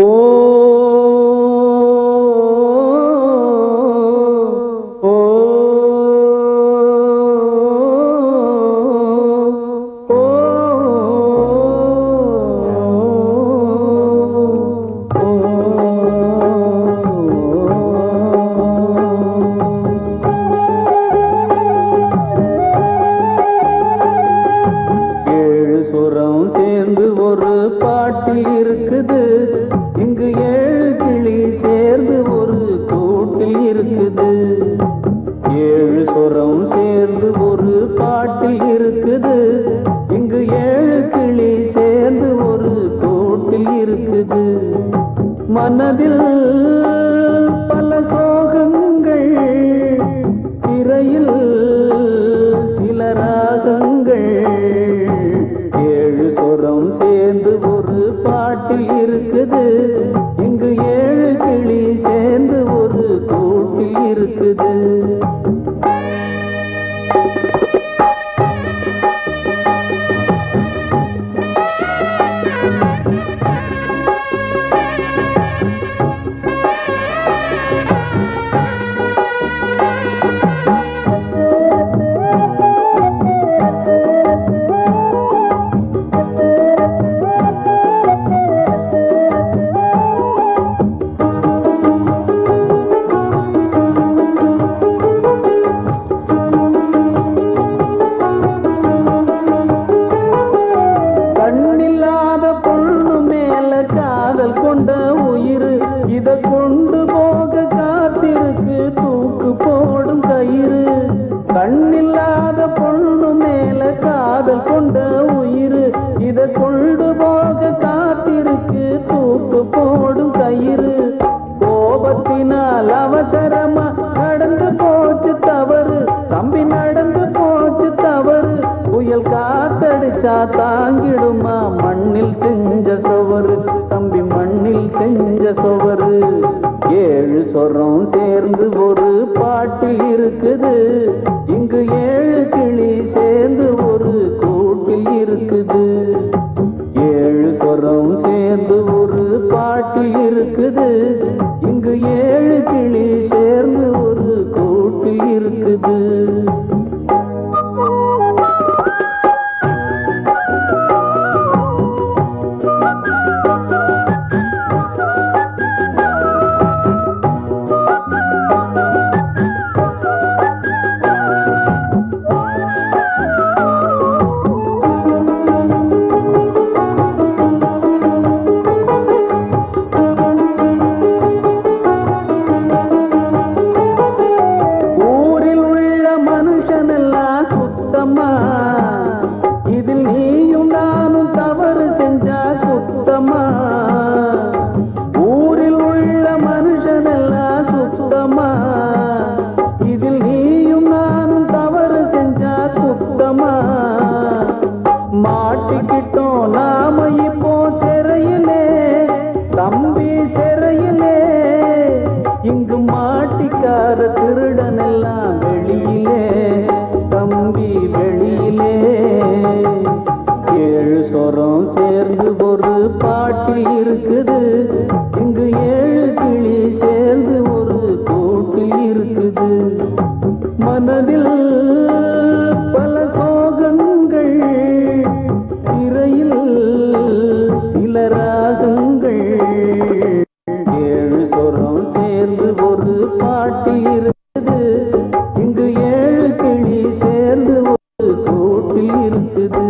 ஓ ஓ ஏழு சுரம் சேர்ந்து ஒரு பாட்டில் இருக்குது. இங்கு ஏழு கிளி சேர்ந்து ஒரு கூட்டில் இருக்குது. ஏழு சுரம் சேர்ந்து ஒரு பாட்டில் இருக்குது. இங்கு ஏழு கிளி சேர்ந்து ஒரு கூட்டில் இருக்குது. மனதில் பல சோகங்கள், திரையில் சில ராகங்கள். ஏழு சுரம் சேர்ந்து ஒரு பாட்டில் இருக்குது. இங்கு ஏழு கிளி சேர்ந்து ஒரு கூட்டில் இருக்குது. காதல் கொண்ட உயிர் இத கொண்டு போக காத்திருக்கு தூக்கு போடும் கயிறு. கண்ணில்லாத பொண்ணு மேல காதல் கொண்ட உயிர் இத கொண்டு போக காத்திருக்கு தூக்கு போடும் கயிறு. கோபத்தினால் அவசரமா நடந்து போச்சு தவறு, தம்பி நடந்து போச்சு தவறு. புயல் காத்தடிச்சா தாங்கிடுமா மண்ணில் செஞ்ச சுவரு, தம்பி மண்ணில் செஞ்ச சுவரு. ஏழு சொரம் சேர்ந்து ஒரு பாட்டில் இருக்குது. இங்கு ஏழு கிளி சேர்ந்து ஒரு கூட்டில் இருக்குது. ஏழு சொரம் சேர்ந்து ஒரு பாட்டில் இருக்குது. இங்கு ஏழு கிளி சேர்ந்து ஒரு கூட்டில் இருக்குது. இதில் நீயும் நானும் தவறு செஞ்சா குத்தமா? ஊரில் உள்ள மனுஷனெல்லாம் சுத்தமா? இதில் நீயும் நானும் தவறு செஞ்சா குத்தமா? மாட்டிக்கிட்டோம் நாம இப்போ சிறையிலே, தம்பி சிறையிலே. இங்கு மாட்டிக்காத திருடனெல்லாம் வெளியிலே, தம்பி வெளியிலே. ஏழு சொரம் சேர்ந்து ஒரு பாட்டில் இருக்குது. இங்கு ஏழு கிளி சேர்ந்து ஒரு கூட்டில் இருக்குது. மனதில் பல சோகங்கள், திரையில் சில ராகங்கள். ஏழு சொரம் சேர்ந்து ஒரு பாட்டில் இருக்குது. இங்கு ஏழு கிளி சேர்ந்து ஒரு கூட்டில் இருக்குது.